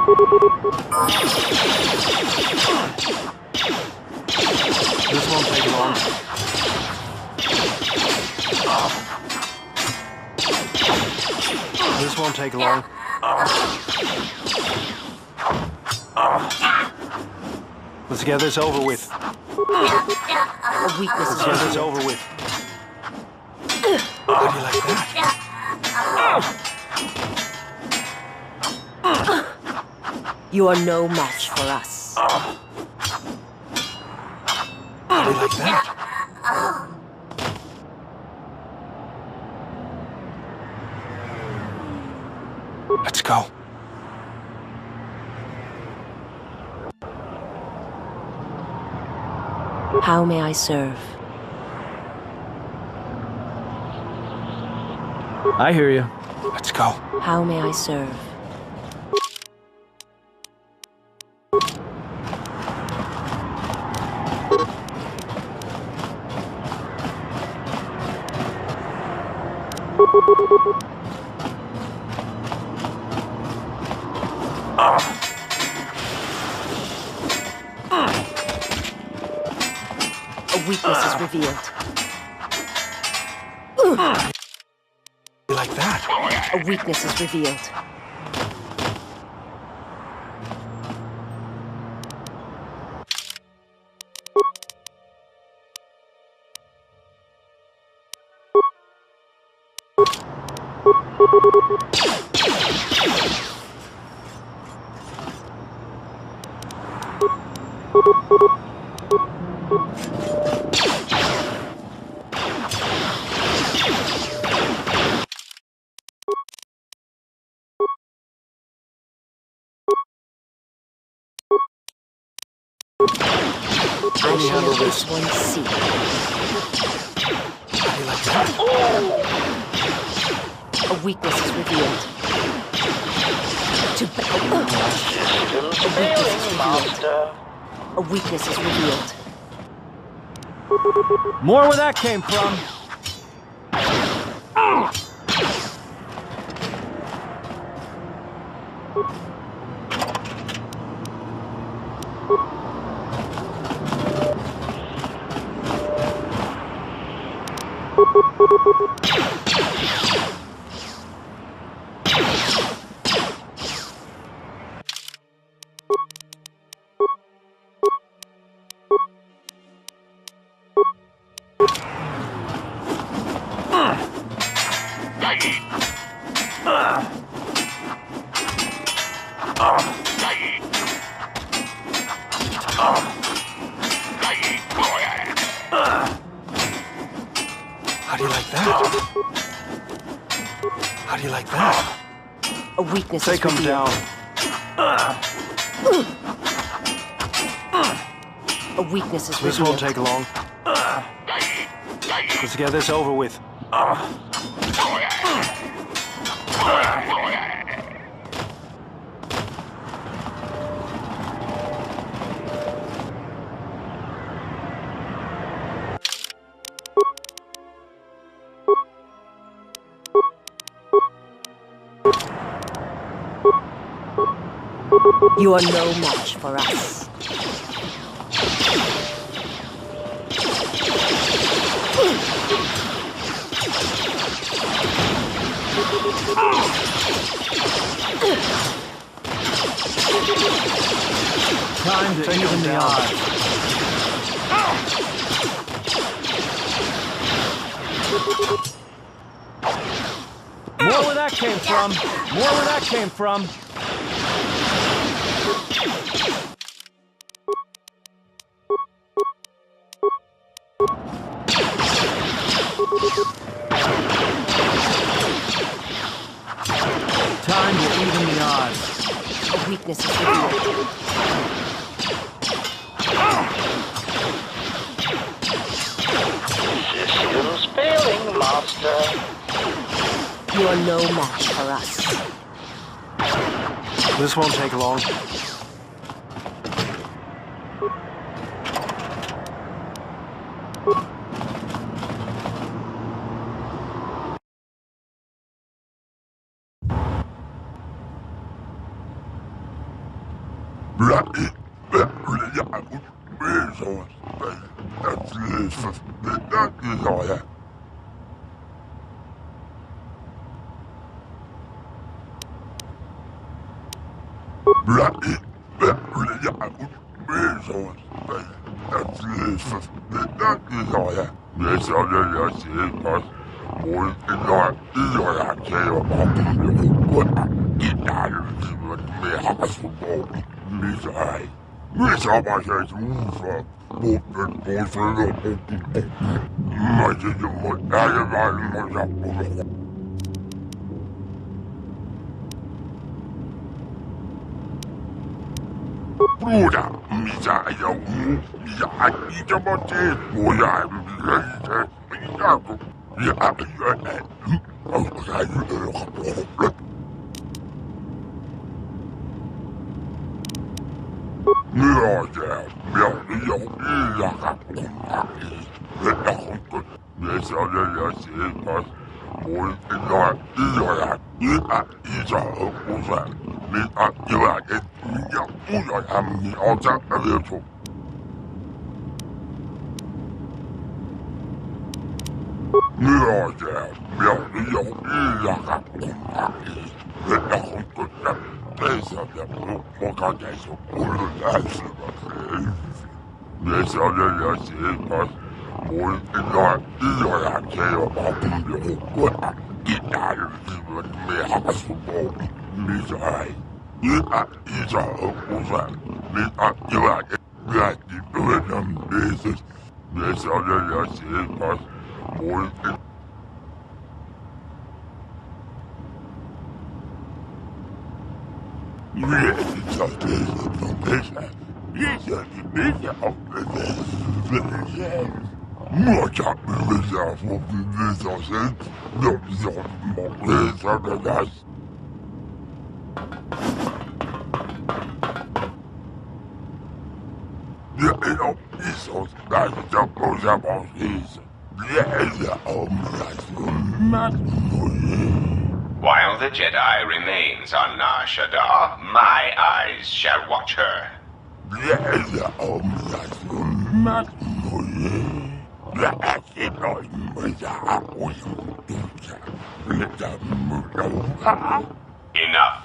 This won't take long. This won't take long. Let's get this over with. A weakness is Let's get this over with. How do you like that? You are no match for us. How do you like that? Let's go. How may I serve? I hear you. Let's go. How may I serve? A weakness is revealed. You like that? A weakness is revealed. Let me handle this. One see. How do you like that? A weakness is revealed. Systems failing, Master. A weakness is revealed. More where that came from. How do you like that? How do you like that? A weakness Take is him revealed. down. A weakness is This revealed. won't take long. Let's get this over with. You are no match for us. Time to even the odds. More where that came from. More where that came from. Time to even the odds. A weakness is revealed. Systems failing, Master. You are no match for us. This won't take long. While the Jedi remains on Nar Shaddaa, my eyes shall watch her. Enough.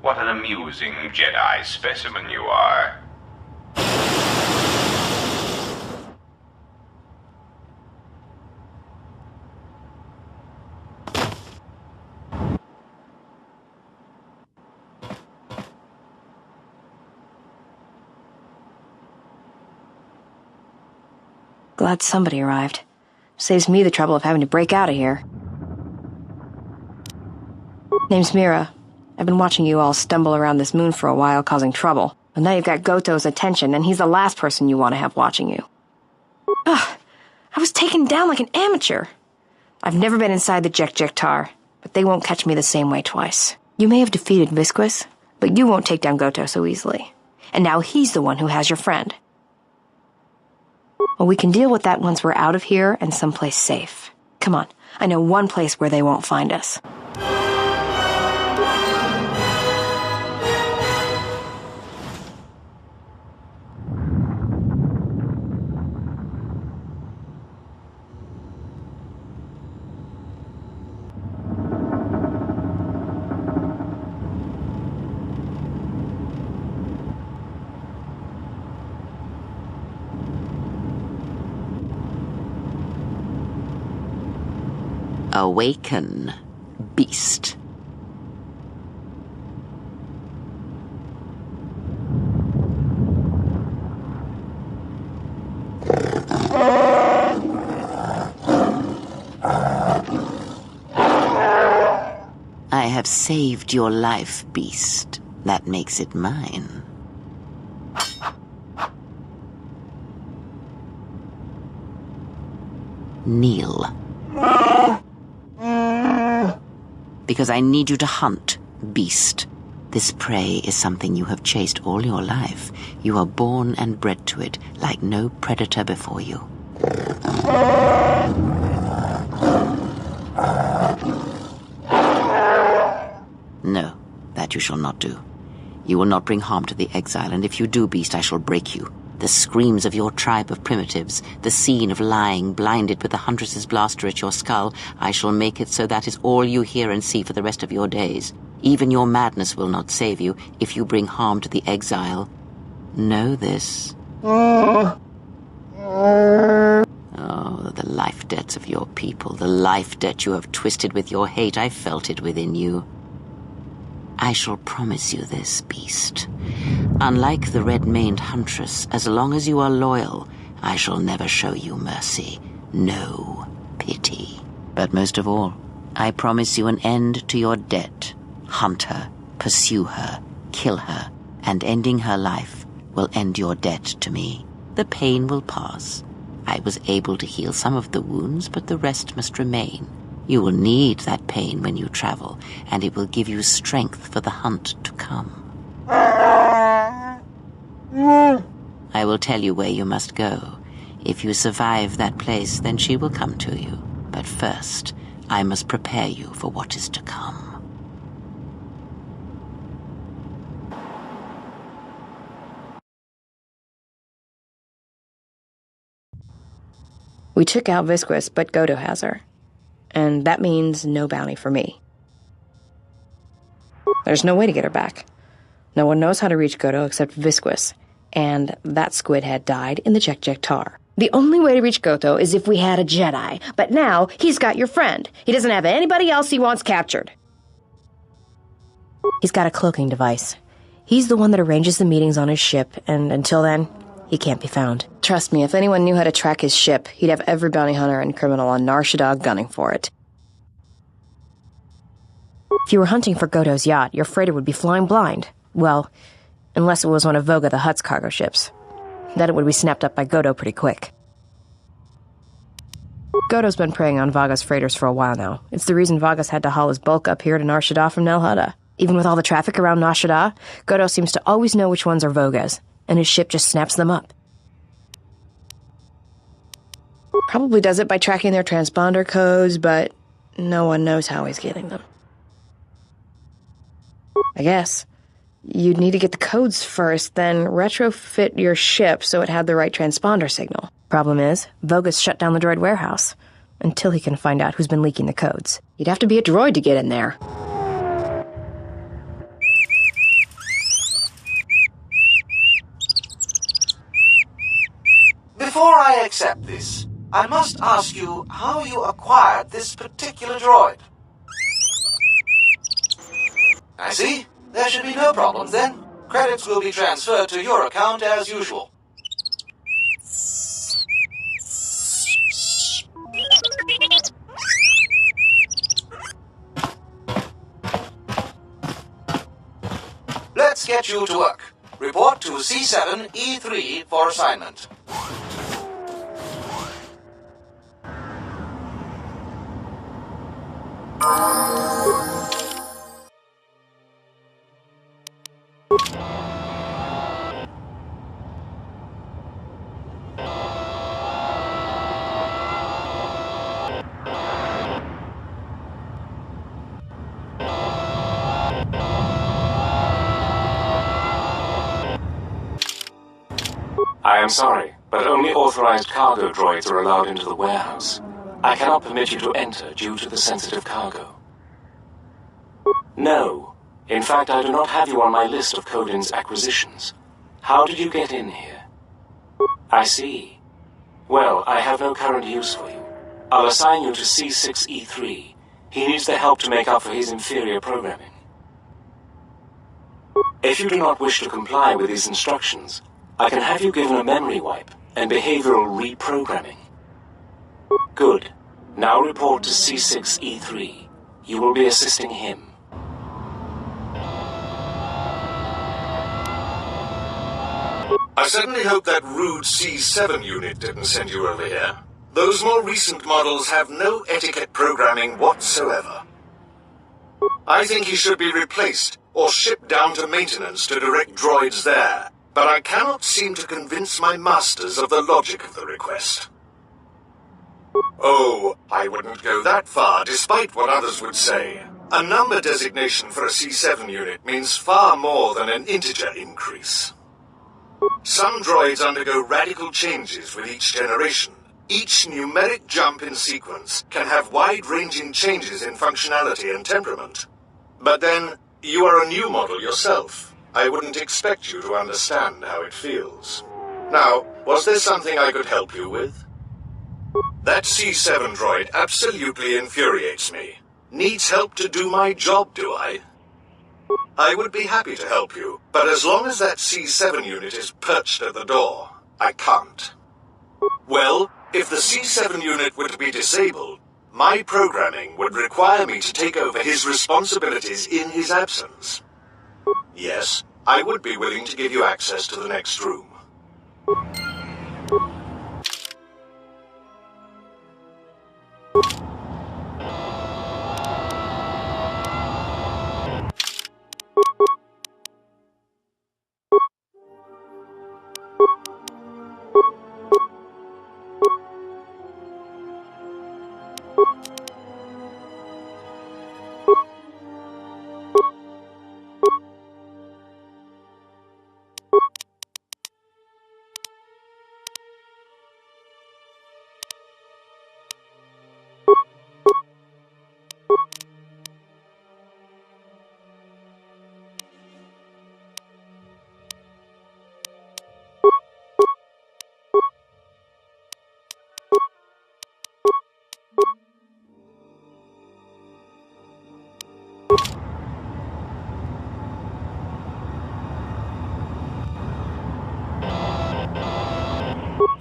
What an amusing Jedi specimen you are. Glad somebody arrived. Saves me the trouble of having to break out of here. Name's Mira. I've been watching you all stumble around this moon for a while, causing trouble. But now you've got Goto's attention, and he's the last person you want to have watching you. Ugh, I was taken down like an amateur. I've never been inside the Jek-Jek-Tar, but they won't catch me the same way twice. You may have defeated Visquis, but you won't take down Goto so easily. And now he's the one who has your friend. Well, we can deal with that once we're out of here and someplace safe. Come on, I know one place where they won't find us. Awaken, beast. I have saved your life, beast. That makes it mine. Kneel. because I need you to hunt, beast. This prey is something you have chased all your life. You are born and bred to it, like no predator before you. No, that you shall not do. You will not bring harm to the exile, and if you do, beast, I shall break you. The screams of your tribe of primitives, the scene of lying blinded with the Huntress's blaster at your skull, I shall make it so that is all you hear and see for the rest of your days. Even your madness will not save you if you bring harm to the exile. Know this. Oh, the life debts of your people, the life debt you have twisted with your hate. I felt it within you. I shall promise you this, beast. Unlike the red-maned huntress, as long as you are loyal, I shall never show you mercy. No pity. But most of all, I promise you an end to your debt. Hunt her, pursue her, kill her, and ending her life will end your debt to me. The pain will pass. I was able to heal some of the wounds, but the rest must remain. You will need that pain when you travel, and it will give you strength for the hunt to come. I will tell you where you must go. If you survive that place, then she will come to you. But first, I must prepare you for what is to come. We took out Visquis, but Godo has her. And that means no bounty for me. There's no way to get her back. No one knows how to reach Godo except Visquis, and that squid had died in the Jek Tar. The only way to reach Godo is if we had a Jedi, but now he's got your friend. He doesn't have anybody else he wants captured. He's got a cloaking device. He's the one that arranges the meetings on his ship, and until then, he can't be found. Trust me, if anyone knew how to track his ship, he'd have every bounty hunter and criminal on Nar Shaddaa gunning for it. If you were hunting for Godo's yacht, your freighter would be flying blind. Well, unless it was one of Voga the Hutt's cargo ships. Then it would be snapped up by Godo pretty quick. Godo's been preying on Vaga's freighters for a while now. It's the reason Vaga's had to haul his bulk up here to Nar Shaddaa from Nal Hutta. Even with all the traffic around Nar Shaddaa, Godo seems to always know which ones are Voga's, and his ship just snaps them up. Probably does it by tracking their transponder codes, but no one knows how he's getting them. I guess. You'd need to get the codes first, then retrofit your ship so it had the right transponder signal. Problem is, Voga's shut down the droid warehouse, until he can find out who's been leaking the codes. You'd have to be a droid to get in there. Before I accept this, I must ask you how you acquired this particular droid. I see. There should be no problem then. Credits will be transferred to your account as usual. Let's get you to work. Report to C7E3 for assignment. I am sorry, but only authorized cargo droids are allowed into the warehouse. I cannot permit you to enter due to the sensitive cargo. No. In fact, I do not have you on my list of Codin's acquisitions. How did you get in here? I see. Well, I have no current use for you. I'll assign you to C6E3. He needs the help to make up for his inferior programming. If you do not wish to comply with these instructions, I can have you given a memory wipe and behavioral reprogramming. Good. Now report to C6E3. You will be assisting him. I certainly hope that rude C7 unit didn't send you over here. Those more recent models have no etiquette programming whatsoever. I think he should be replaced or shipped down to maintenance to direct droids there. But I cannot seem to convince my masters of the logic of the request. Oh, I wouldn't go that far, despite what others would say. A number designation for a C7 unit means far more than an integer increase. Some droids undergo radical changes with each generation. Each numeric jump in sequence can have wide-ranging changes in functionality and temperament. But then, you are a new model yourself. I wouldn't expect you to understand how it feels. Now, was there something I could help you with? That C7 droid absolutely infuriates me. Needs help to do my job, do I? I would be happy to help you, but as long as that C7 unit is perched at the door, I can't. Well, if the C7 unit were to be disabled, my programming would require me to take over his responsibilities in his absence. Yes, I would be willing to give you access to the next room.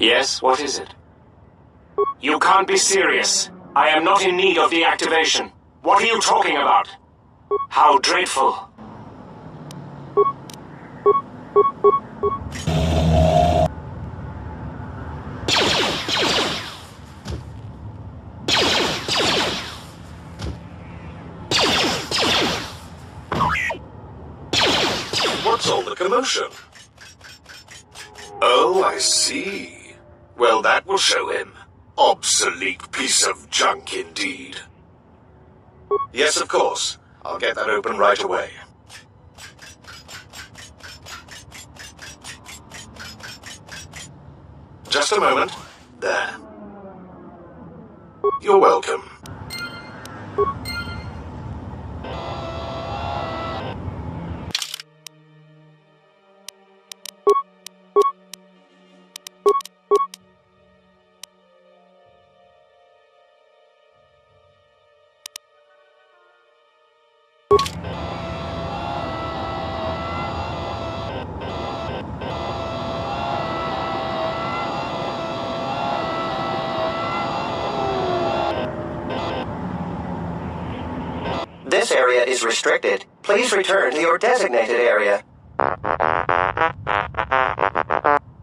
Yes, what is it? You can't be serious. I am not in need of the activation. What are you talking about? How dreadful. What's all the commotion? Oh, I see. Well, that will show him. Obsolete piece of junk indeed. Yes, of course. I'll get that open right away. Just a moment. There. You're welcome. This area is restricted. Please return to your designated area.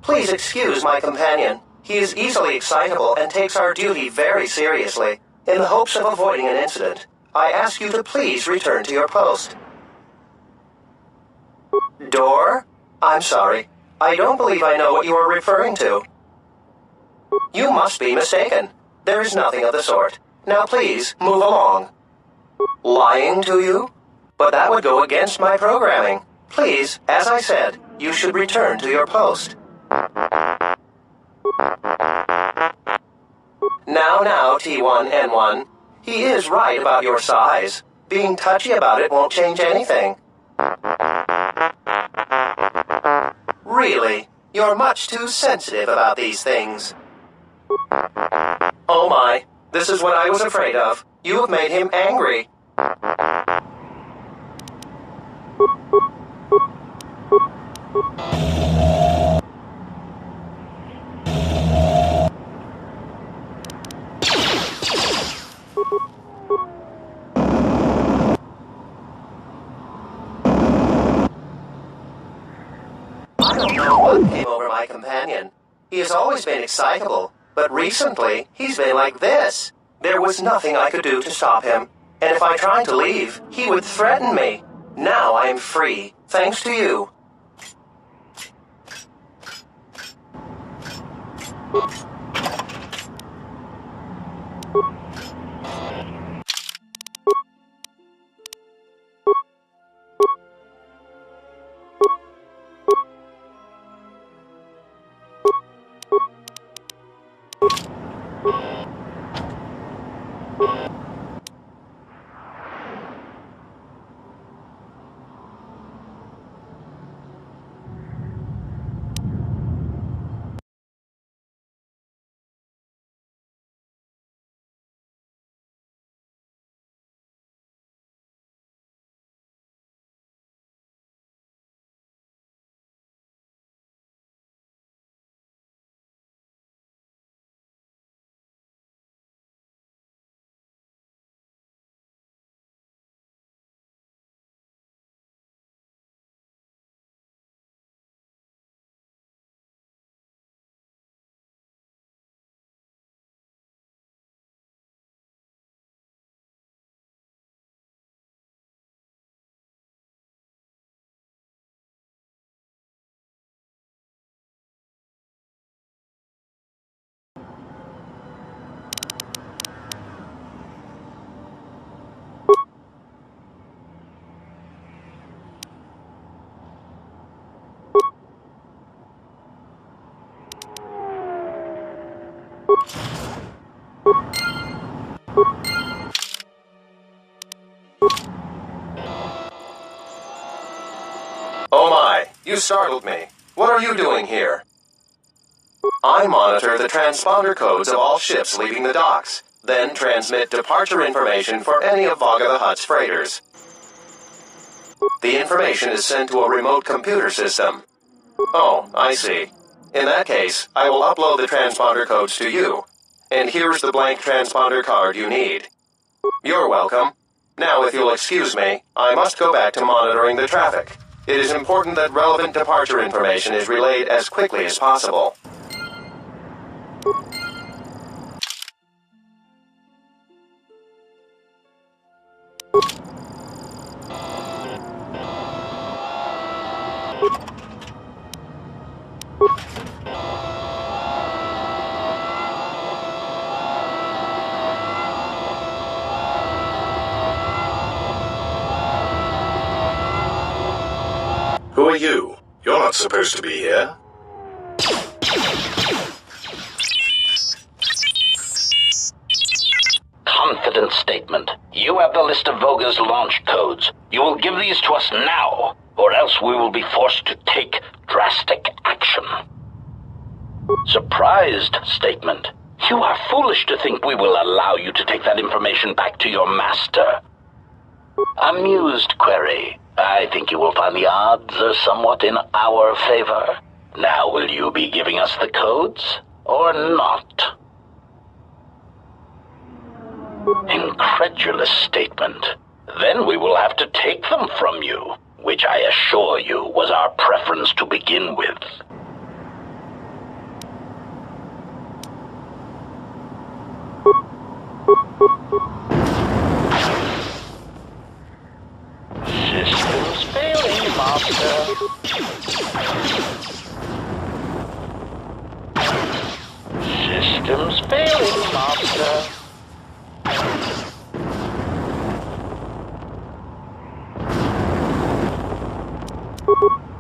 Please excuse my companion. He is easily excitable and takes our duty very seriously. In the hopes of avoiding an incident, I ask you to please return to your post. Door? I'm sorry. I don't believe I know what you are referring to. You must be mistaken. There is nothing of the sort. Now please, move along. Lying to you? But that would go against my programming. Please, as I said, you should return to your post. Now, T1N1. He is right about your size. Being touchy about it won't change anything. Really, you're much too sensitive about these things. Oh my, this is what I was afraid of. You have made him angry. I don't know what came over my companion. He has always been excitable, but recently he's been like this. There was nothing I could do to stop him. And if I tried to leave, he would threaten me. Now I am free, thanks to you. Oh my, you startled me. What are you doing here? I monitor the transponder codes of all ships leaving the docks, then transmit departure information for any of Vaga the Hutt's freighters. The information is sent to a remote computer system. Oh, I see. In that case, I will upload the transponder codes to you. And here's the blank transponder card you need. You're welcome. Now, if you'll excuse me, I must go back to monitoring the traffic. It is important that relevant departure information is relayed as quickly as possible. Who are you? You're not supposed to be here. Confident statement. You have the list of Voga's launch codes. You will give these to us now, or else we will be forced to take drastic action. Surprised statement. You are foolish to think we will allow you to take that information back to your master. Amused query. I think you will find the odds are somewhat in our favor. Now, will you be giving us the codes, or not? Incredulous statement. Then we will have to take them from you, which I assure you was our preference to begin with. Systems failing, Master. Systems failing, Master.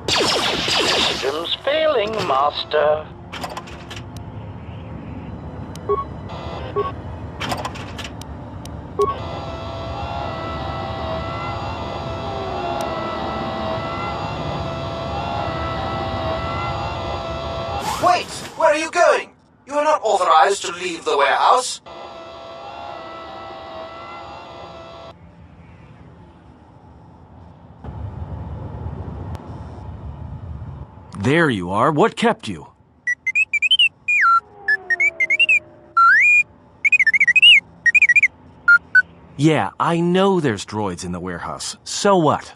Systems failing, Master. Wait! Where are you going? You are not authorized to leave the warehouse. There you are. What kept you? Yeah, I know there's droids in the warehouse. So what?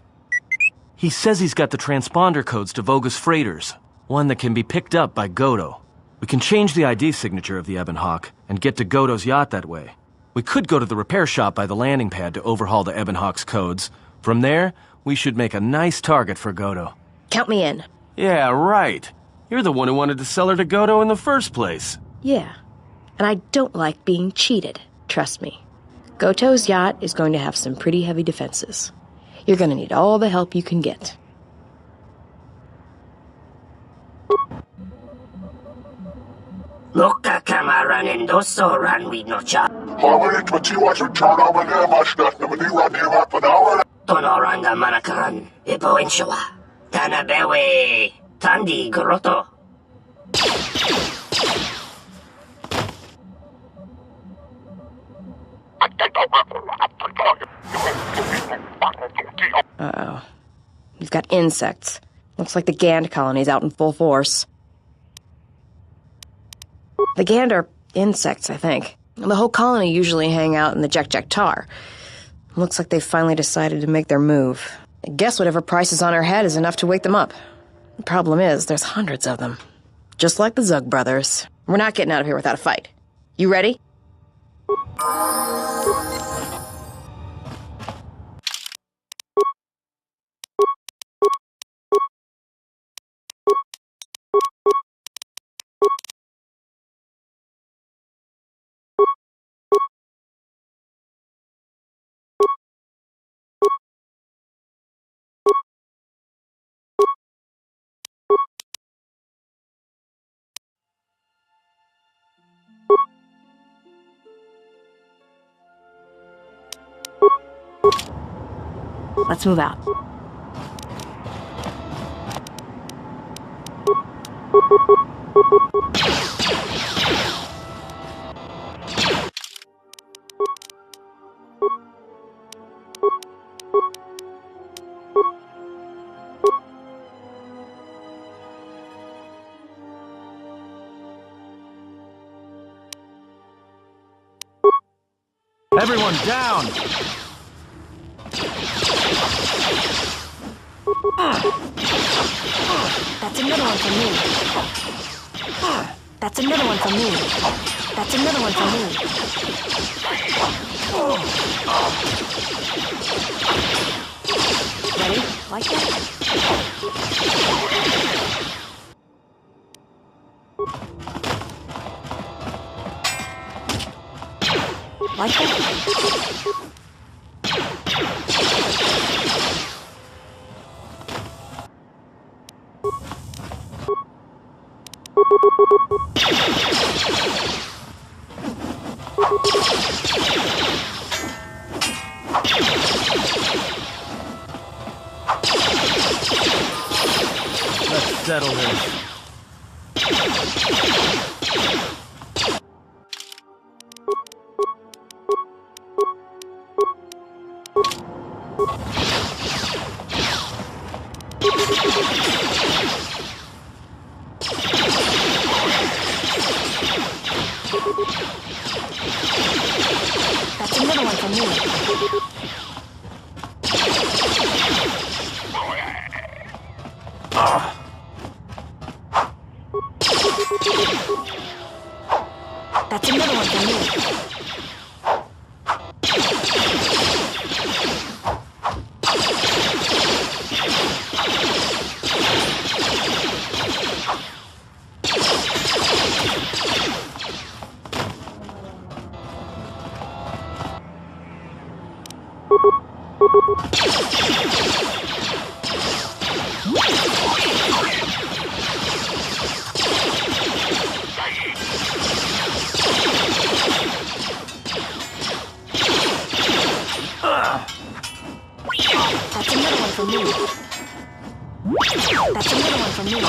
He says he's got the transponder codes to Voga's freighters. One that can be picked up by Godo. We can change the ID signature of the Ebon Hawk and get to Godo's yacht that way. We could go to the repair shop by the landing pad to overhaul the Ebonhawk's codes. From there, we should make a nice target for Goto. Count me in. Yeah, right. You're the one who wanted to sell her to Goto in the first place. Yeah. And I don't like being cheated. Trust me. Goto's yacht is going to have some pretty heavy defenses. You're going to need all the help you can get. Loka kamaran endoso ran we no cha. Tonoranga manakaran, ipo inshawa. Tanabewe, Tandi Goroto. Uh-oh. We've got insects. Looks like the Gand colony's out in full force. The Gand are insects, I think. The whole colony usually hang out in the Jek Tar. Looks like they've finally decided to make their move. I guess whatever price is on our head is enough to wake them up. The problem is, there's hundreds of them. Just like the Zug brothers. We're not getting out of here without a fight. You ready? Let's move out. Everyone down! That's another one for me. That's another one for me. That's another one for me. Ready? Like that? Like that? Let's settle this. That's another one for me. That's another one for me. That's another one for me. That's another one for me.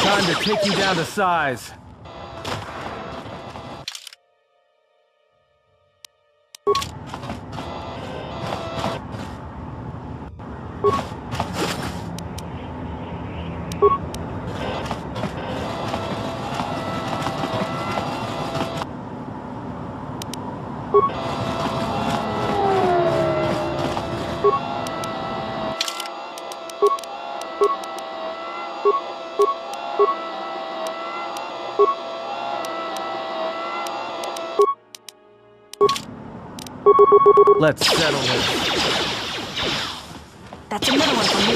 Time to take you down to size. Let's settle this. That's another one for me.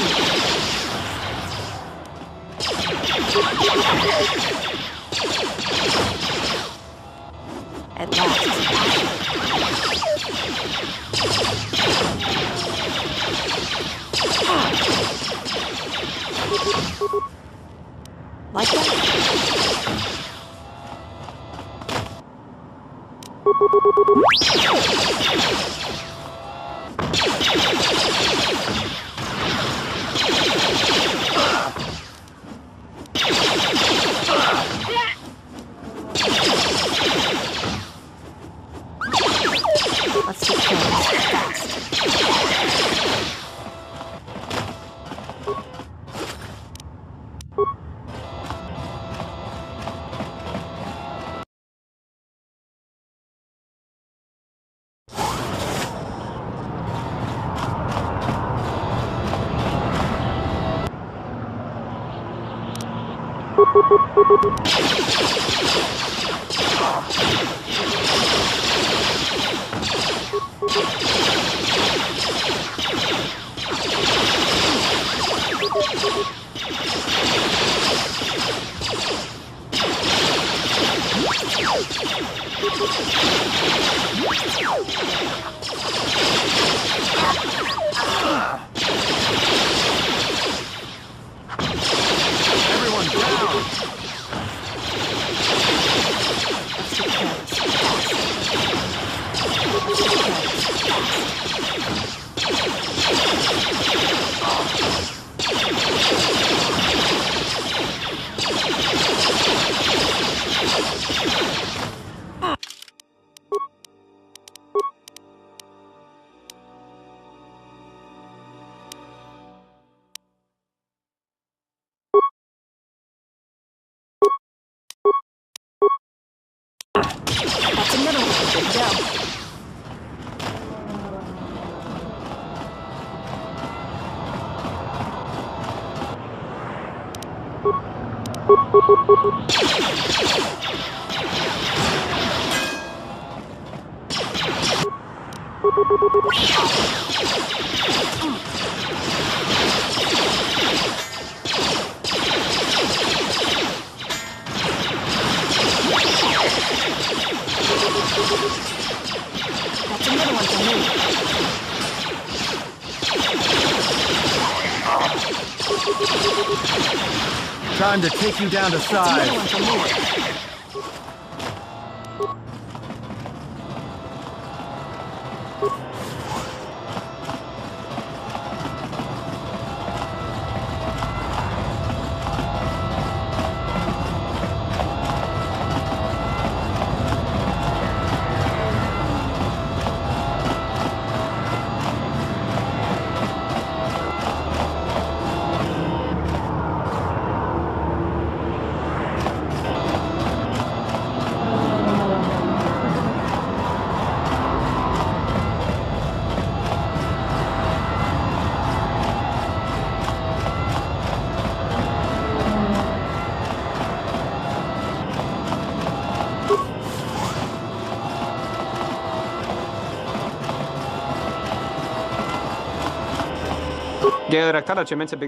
At last. Like that? Let's get going fast. Everyone down! That's another one. Good go. That's another one for me. Time to take you down to That's another size. one for me. Gel reaktor açıyor. Mensen,